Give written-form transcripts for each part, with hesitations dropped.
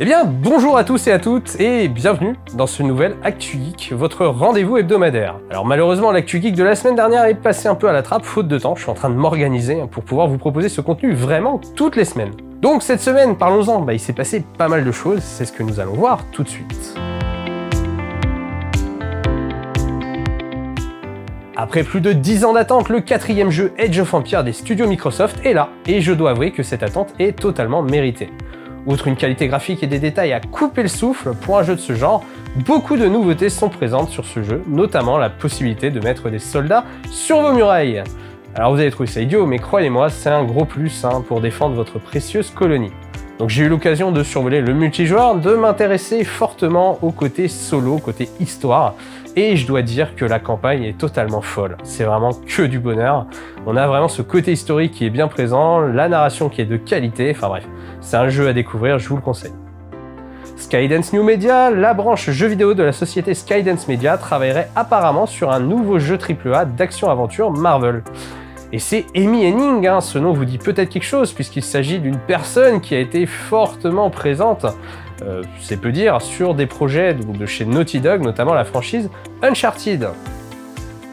Eh bien, bonjour à tous et à toutes, et bienvenue dans ce nouvel Actu Geek, votre rendez-vous hebdomadaire. Alors malheureusement, l'Actu Geek de la semaine dernière est passé un peu à la trappe, faute de temps. Je suis en train de m'organiser pour pouvoir vous proposer ce contenu vraiment toutes les semaines. Donc cette semaine, parlons-en, il s'est passé pas mal de choses, c'est ce que nous allons voir tout de suite. Après plus de 10 ans d'attente, le 4e jeu Age of Empires des studios Microsoft est là, et je dois avouer que cette attente est totalement méritée. Outre une qualité graphique et des détails à couper le souffle pour un jeu de ce genre, beaucoup de nouveautés sont présentes sur ce jeu, notamment la possibilité de mettre des soldats sur vos murailles. Alors vous allez trouver ça idiot, mais croyez-moi, c'est un gros plus pour défendre votre précieuse colonie. Donc j'ai eu l'occasion de survoler le multijoueur, de m'intéresser fortement au côté solo, côté histoire, et je dois dire que la campagne est totalement folle. C'est vraiment que du bonheur. On a vraiment ce côté historique qui est bien présent, la narration qui est de qualité, enfin bref, c'est un jeu à découvrir, je vous le conseille. Skydance New Media, la branche jeux vidéo de la société Skydance Media, travaillerait apparemment sur un nouveau jeu AAA d'action-aventure Marvel. Et c'est Amy Hennig, ce nom vous dit peut-être quelque chose, puisqu'il s'agit d'une personne qui a été fortement présente, c'est peu dire, sur des projets de chez Naughty Dog, notamment la franchise Uncharted.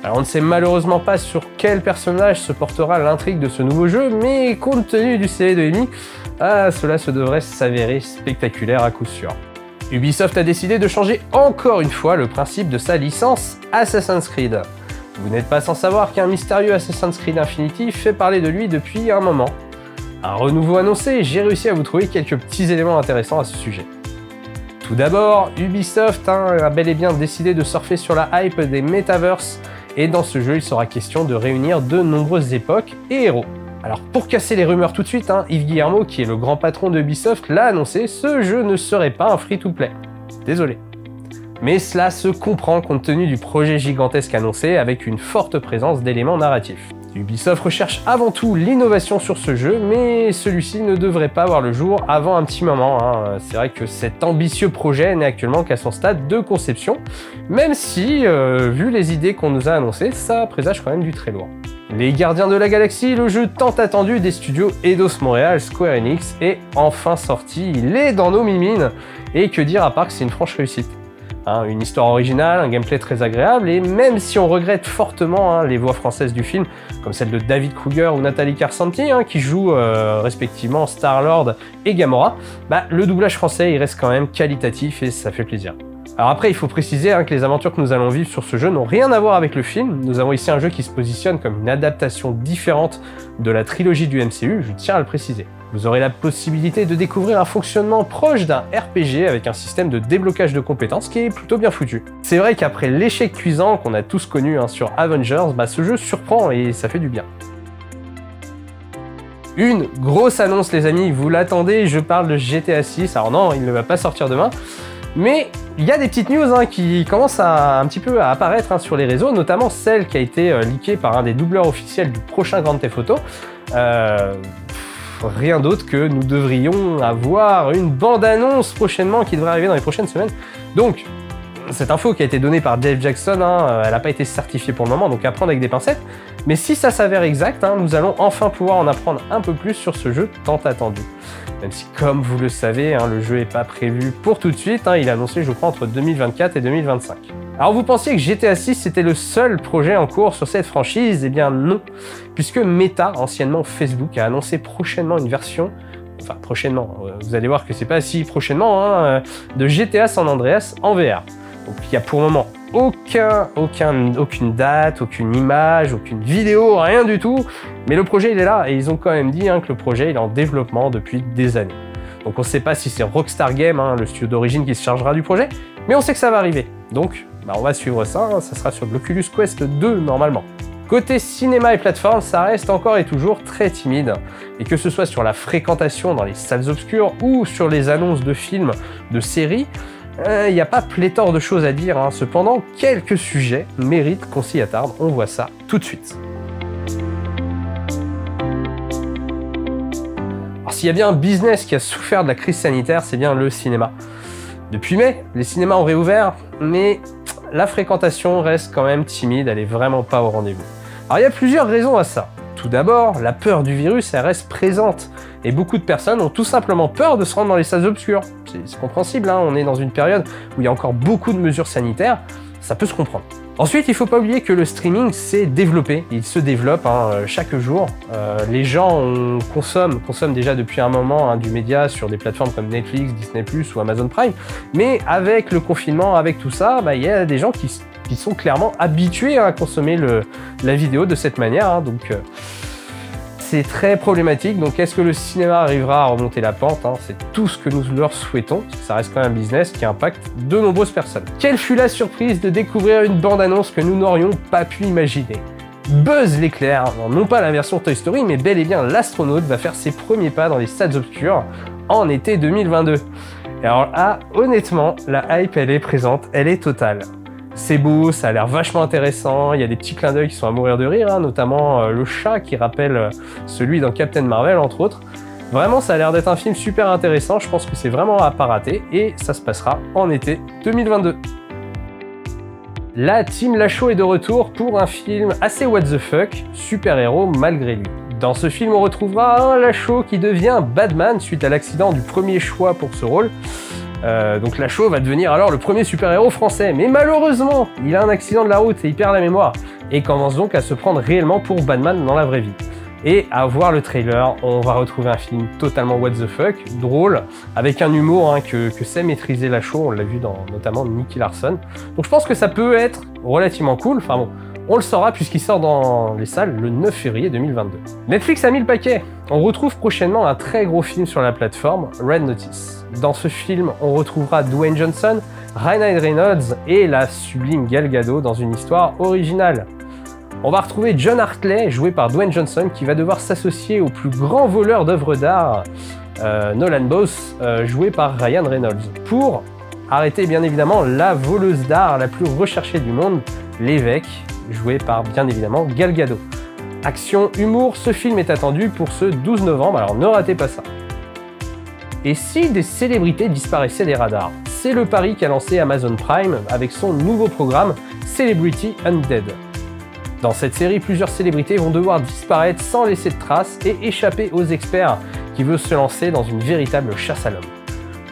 Alors on ne sait malheureusement pas sur quel personnage se portera l'intrigue de ce nouveau jeu, mais compte tenu du CV de Amy, cela se devrait s'avérer spectaculaire à coup sûr. Ubisoft a décidé de changer encore une fois le principe de sa licence Assassin's Creed. Vous n'êtes pas sans savoir qu'un mystérieux Assassin's Creed Infinity fait parler de lui depuis un moment. Un renouveau annoncé, j'ai réussi à vous trouver quelques petits éléments intéressants à ce sujet. Tout d'abord, Ubisoft a bel et bien décidé de surfer sur la hype des Metaverse, et dans ce jeu il sera question de réunir de nombreuses époques et héros. Alors pour casser les rumeurs tout de suite, Yves Guillermo, qui est le grand patron de Ubisoft, l'a annoncé, ce jeu ne serait pas un free-to-play. Désolé. Mais cela se comprend compte tenu du projet gigantesque annoncé avec une forte présence d'éléments narratifs. Ubisoft recherche avant tout l'innovation sur ce jeu, mais celui-ci ne devrait pas voir le jour avant un petit moment. C'est vrai que cet ambitieux projet n'est actuellement qu'à son stade de conception, même si, vu les idées qu'on nous a annoncées, ça présage quand même du très lourd. Les Gardiens de la Galaxie, le jeu tant attendu des studios Eidos-Montréal Square Enix, est enfin sorti, il est dans nos mimines, et que dire à part que c'est une franche réussite. Une histoire originale, un gameplay très agréable, et même si on regrette fortement les voix françaises du film, comme celle de David Kruger ou Nathalie Carsanti, qui jouent respectivement Star-Lord et Gamora, le doublage français il reste quand même qualitatif et ça fait plaisir. Alors après, il faut préciser que les aventures que nous allons vivre sur ce jeu n'ont rien à voir avec le film. Nous avons ici un jeu qui se positionne comme une adaptation différente de la trilogie du MCU, je tiens à le préciser. Vous aurez la possibilité de découvrir un fonctionnement proche d'un RPG avec un système de déblocage de compétences qui est plutôt bien foutu. C'est vrai qu'après l'échec cuisant qu'on a tous connu sur Avengers, ce jeu surprend et ça fait du bien. Une grosse annonce les amis, vous l'attendez, je parle de GTA 6, alors non, il ne va pas sortir demain, mais il y a des petites news qui commencent un petit peu à apparaître sur les réseaux, notamment celle qui a été leakée par un des doubleurs officiels du prochain Grand Theft Auto. Rien d'autre que nous devrions avoir une bande-annonce prochainement qui devrait arriver dans les prochaines semaines. Donc, cette info qui a été donnée par Jeff Jackson, elle n'a pas été certifiée pour le moment, donc à prendre avec des pincettes. Mais si ça s'avère exact, nous allons enfin pouvoir en apprendre un peu plus sur ce jeu tant attendu. Même si, comme vous le savez, le jeu n'est pas prévu pour tout de suite, il est annoncé, je crois, entre 2024 et 2025. Alors vous pensiez que GTA 6 c'était le seul projet en cours sur cette franchise? Eh bien non, puisque Meta, anciennement Facebook, a annoncé prochainement une version, enfin prochainement, vous allez voir que c'est pas si prochainement, de GTA San Andreas en VR. Donc il n'y a pour le moment aucune date, aucune image, aucune vidéo, rien du tout, mais le projet il est là et ils ont quand même dit que le projet il est en développement depuis des années. Donc on ne sait pas si c'est Rockstar Games, le studio d'origine qui se chargera du projet, mais on sait que ça va arriver. Donc on va suivre ça, ça sera sur l'Oculus Quest 2 normalement. Côté cinéma et plateforme, ça reste encore et toujours très timide, et que ce soit sur la fréquentation dans les salles obscures ou sur les annonces de films, de séries, il n'y a pas pléthore de choses à dire, cependant quelques sujets méritent qu'on s'y attarde, on voit ça tout de suite. Alors s'il y a bien un business qui a souffert de la crise sanitaire, c'est bien le cinéma. Depuis mai, les cinémas ont réouvert, mais la fréquentation reste quand même timide, elle est vraiment pas au rendez-vous. Alors il y a plusieurs raisons à ça. Tout d'abord, la peur du virus, elle reste présente. Et beaucoup de personnes ont tout simplement peur de se rendre dans les salles obscures. C'est compréhensible, hein, on est dans une période où il y a encore beaucoup de mesures sanitaires, ça peut se comprendre. Ensuite, il ne faut pas oublier que le streaming s'est développé, il se développe chaque jour. Les gens consomment déjà depuis un moment du média sur des plateformes comme Netflix, Disney+, ou Amazon Prime, mais avec le confinement, avec tout ça, il y a des gens qui sont clairement habitués à consommer la vidéo de cette manière, donc c'est très problématique. Donc est-ce que le cinéma arrivera à remonter la pente, c'est tout ce que nous leur souhaitons, parce que ça reste quand même un business qui impacte de nombreuses personnes. Quelle fut la surprise de découvrir une bande-annonce que nous n'aurions pas pu imaginer. Buzz l'éclair, non pas la version Toy Story, mais bel et bien l'astronaute va faire ses premiers pas dans les salles obscures en été 2022. Et alors là, honnêtement, la hype elle est présente, elle est totale. C'est beau, ça a l'air vachement intéressant, il y a des petits clins d'œil qui sont à mourir de rire, notamment le chat qui rappelle celui dans Captain Marvel entre autres. Vraiment, ça a l'air d'être un film super intéressant, je pense que c'est vraiment à pas rater et ça se passera en été 2022. La team Lachaud est de retour pour un film assez what the fuck, super-héros malgré lui. Dans ce film, on retrouvera un Lachaud qui devient Batman suite à l'accident du premier choix pour ce rôle. Donc Lachaud va devenir alors le premier super-héros français, mais malheureusement, il a un accident de la route et il perd la mémoire, et commence donc à se prendre réellement pour Batman dans la vraie vie. Et à voir le trailer, on va retrouver un film totalement what the fuck, drôle, avec un humour que sait maîtriser Lachaud, on l'a vu dans notamment Nicky Larson. Donc je pense que ça peut être relativement cool, enfin bon, on le saura puisqu'il sort dans les salles le 9 février 2022. Netflix a mis le paquet. On retrouve prochainement un très gros film sur la plateforme, Red Notice. Dans ce film, on retrouvera Dwayne Johnson, Ryan Reynolds et la sublime Gal Gadot dans une histoire originale. On va retrouver John Hartley, joué par Dwayne Johnson, qui va devoir s'associer au plus grand voleur d'œuvres d'art, Nolan Boss, joué par Ryan Reynolds, pour arrêter bien évidemment la voleuse d'art la plus recherchée du monde, l'évêque, joué par bien évidemment Gal Gadot. Action, humour, ce film est attendu pour ce 12 novembre, alors ne ratez pas ça. Et si des célébrités disparaissaient des radars? C'est le pari qu'a lancé Amazon Prime avec son nouveau programme Celebrity Undead. Dans cette série, plusieurs célébrités vont devoir disparaître sans laisser de traces et échapper aux experts qui veulent se lancer dans une véritable chasse à l'homme.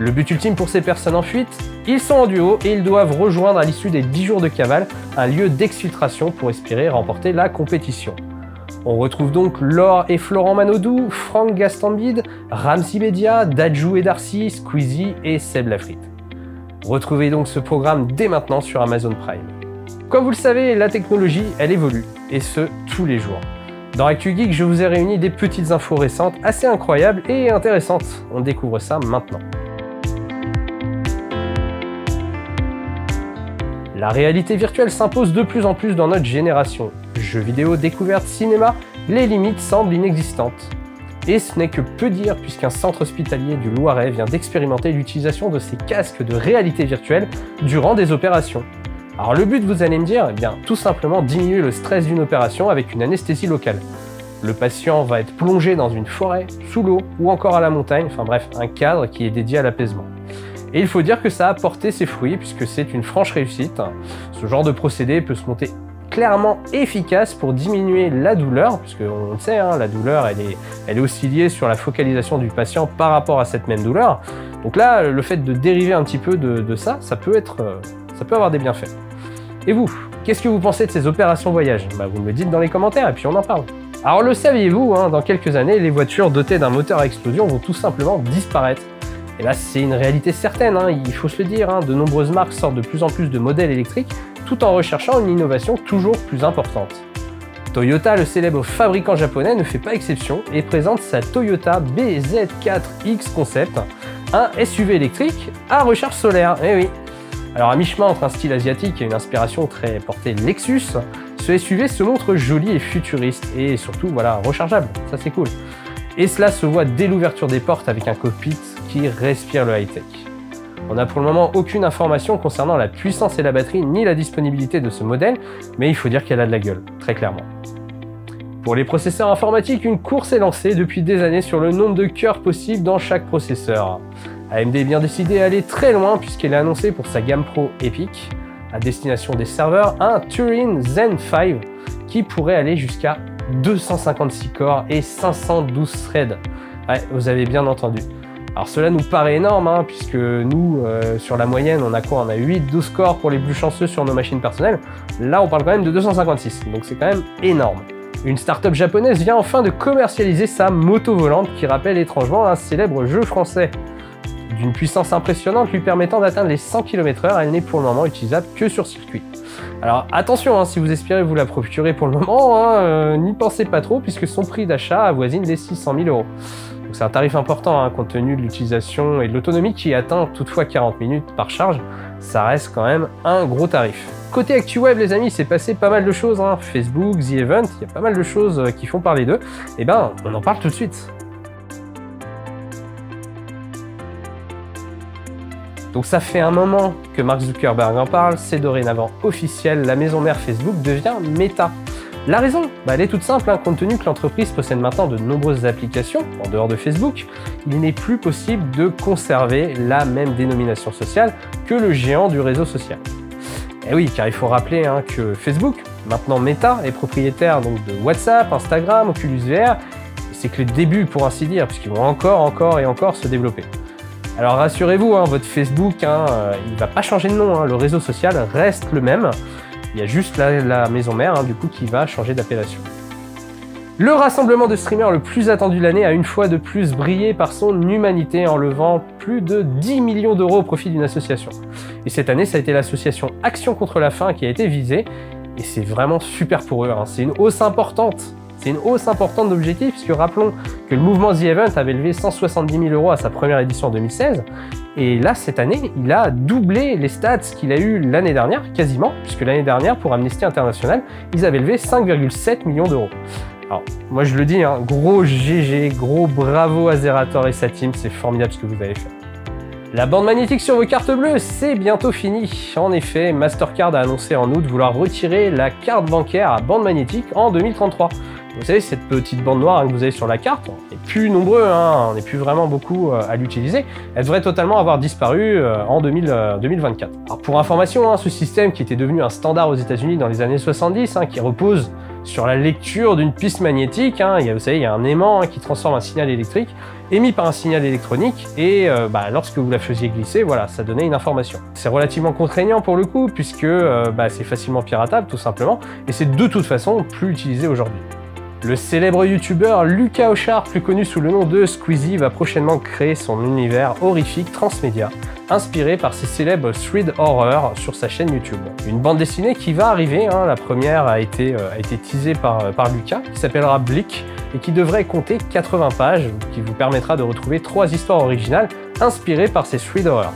Le but ultime pour ces personnes en fuite, ils sont en duo et ils doivent rejoindre à l'issue des 10 jours de cavale un lieu d'exfiltration pour espérer remporter la compétition. On retrouve donc Laure et Florent Manodou, Franck Gastambide, Ramzy Bedia, Dadju et Darcy, Squeezie et Seb Lafrite. Retrouvez donc ce programme dès maintenant sur Amazon Prime. Comme vous le savez, la technologie, elle évolue, et ce, tous les jours. Dans Actu Geek, je vous ai réuni des petites infos récentes assez incroyables et intéressantes. On découvre ça maintenant. La réalité virtuelle s'impose de plus en plus dans notre génération. Jeux vidéo, découvertes, cinéma, les limites semblent inexistantes. Et ce n'est que peu dire puisqu'un centre hospitalier du Loiret vient d'expérimenter l'utilisation de ces casques de réalité virtuelle durant des opérations. Alors le but, vous allez me dire, eh bien tout simplement diminuer le stress d'une opération avec une anesthésie locale. Le patient va être plongé dans une forêt, sous l'eau ou encore à la montagne, enfin bref, un cadre qui est dédié à l'apaisement. Et il faut dire que ça a porté ses fruits puisque c'est une franche réussite. Ce genre de procédé peut se monter clairement efficace pour diminuer la douleur, puisque on le sait, la douleur elle est aussi liée sur la focalisation du patient par rapport à cette même douleur. Donc là, le fait de dériver un petit peu de ça, ça peut avoir des bienfaits. Et vous, qu'est-ce que vous pensez de ces opérations voyage? Vous me le dites dans les commentaires et puis on en parle. Alors le saviez-vous, dans quelques années, les voitures dotées d'un moteur à explosion vont tout simplement disparaître. Et là, c'est une réalité certaine, il faut se le dire, de nombreuses marques sortent de plus en plus de modèles électriques tout en recherchant une innovation toujours plus importante. Toyota, le célèbre fabricant japonais, ne fait pas exception et présente sa Toyota BZ4X Concept, un SUV électrique à recharge solaire, eh oui. Alors à mi-chemin entre un style asiatique et une inspiration très portée Lexus, ce SUV se montre joli et futuriste et surtout rechargeable, ça c'est cool. Et cela se voit dès l'ouverture des portes avec un cockpit qui respire le high-tech. On n'a pour le moment aucune information concernant la puissance et la batterie ni la disponibilité de ce modèle, mais il faut dire qu'elle a de la gueule, très clairement. Pour les processeurs informatiques, une course est lancée depuis des années sur le nombre de cœurs possibles dans chaque processeur. AMD est bien décidé à aller très loin puisqu'elle a annoncé pour sa gamme Pro EPYC, à destination des serveurs, un Turin Zen 5 qui pourrait aller jusqu'à 256 corps et 512 threads. Ouais, vous avez bien entendu. Alors cela nous paraît énorme, hein, puisque nous, sur la moyenne, on a quoi? On a 8-12 corps pour les plus chanceux sur nos machines personnelles. Là, on parle quand même de 256, donc c'est quand même énorme. Une start-up japonaise vient enfin de commercialiser sa moto volante qui rappelle étrangement un célèbre jeu français. D'une puissance impressionnante lui permettant d'atteindre les 100 km/h, elle n'est pour le moment utilisable que sur circuit. Alors attention, hein, si vous espérez vous la procurer pour le moment, hein, n'y pensez pas trop puisque son prix d'achat avoisine les 600 000 €. C'est un tarif important, hein, compte tenu de l'utilisation et de l'autonomie qui atteint toutefois 40 minutes par charge. Ça reste quand même un gros tarif. Côté ActuWeb, les amis, c'est passé pas mal de choses. Hein. Facebook, The Event, il y a pas mal de choses qui font parler d'eux. Et ben, on en parle tout de suite. Donc ça fait un moment que Mark Zuckerberg en parle, c'est dorénavant officiel, la maison mère Facebook devient Meta. La raison, elle est toute simple, hein, compte tenu que l'entreprise possède maintenant de nombreuses applications en dehors de Facebook, il n'est plus possible de conserver la même dénomination sociale que le géant du réseau social. Et oui, car il faut rappeler hein, que Facebook, maintenant Meta, est propriétaire donc, de WhatsApp, Instagram, Oculus VR, c'est que le début pour ainsi dire, puisqu'ils vont encore se développer. Alors rassurez-vous, hein, votre Facebook, hein, il ne va pas changer de nom, hein, le réseau social reste le même. Il y a juste la maison mère hein, du coup qui va changer d'appellation. Le rassemblement de streamers le plus attendu de l'année a une fois de plus brillé par son humanité en levant plus de 10 millions d'euros au profit d'une association. Et cette année, ça a été l'association Action contre la faim qui a été visée. Et c'est vraiment super pour eux, hein. C'est une hausse importante. C'est une hausse importante d'objectifs puisque rappelons que le mouvement The Event avait levé 170 000 € à sa première édition en 2016. Et là, cette année, il a doublé les stats qu'il a eu l'année dernière, quasiment, puisque l'année dernière, pour Amnesty International, ils avaient levé 5,7 millions d'euros. Alors, moi je le dis, hein, gros GG, gros bravo à Zerator et sa team, c'est formidable ce que vous avez fait. La bande magnétique sur vos cartes bleues, c'est bientôt fini. En effet, Mastercard a annoncé en août vouloir retirer la carte bancaire à bande magnétique en 2033. Vous savez, cette petite bande noire hein, que vous avez sur la carte, on n'est plus nombreux, hein, on n'est plus vraiment beaucoup à l'utiliser. Elle devrait totalement avoir disparu en 2024. Alors pour information, hein, ce système qui était devenu un standard aux États-Unis dans les années 70, hein, qui repose sur la lecture d'une piste magnétique, hein, vous savez, il y a un aimant hein, qui transforme un signal électrique émis par un signal électronique et lorsque vous la faisiez glisser, voilà, ça donnait une information. C'est relativement contraignant pour le coup puisque c'est facilement piratable tout simplement et c'est de toute façon plus utilisé aujourd'hui. Le célèbre youtubeur Lucas Auchard, plus connu sous le nom de Squeezie, va prochainement créer son univers horrifique transmédia, inspiré par ses célèbres thread horror sur sa chaîne YouTube. Une bande dessinée qui va arriver, hein, la première a été teasée par Lucas, qui s'appellera Blick, et qui devrait compter 80 pages, qui vous permettra de retrouver 3 histoires originales inspirées par ces thread horror.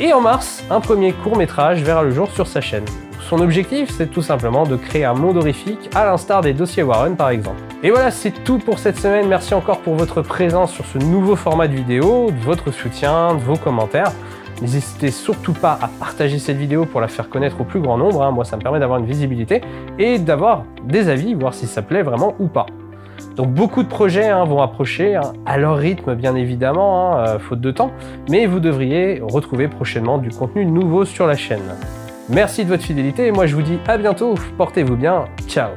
Et en mars, un premier court-métrage verra le jour sur sa chaîne. Son objectif, c'est tout simplement de créer un monde horrifique à l'instar des dossiers Warren par exemple. Et voilà, c'est tout pour cette semaine. Merci encore pour votre présence sur ce nouveau format de vidéo, de votre soutien, de vos commentaires. N'hésitez surtout pas à partager cette vidéo pour la faire connaître au plus grand nombre. Hein. Moi, ça me permet d'avoir une visibilité et d'avoir des avis, voir si ça plaît vraiment ou pas. Donc beaucoup de projets hein, vont approcher, hein, à leur rythme bien évidemment, hein, faute de temps, mais vous devriez retrouver prochainement du contenu nouveau sur la chaîne. Merci de votre fidélité et moi je vous dis à bientôt, portez-vous bien, ciao.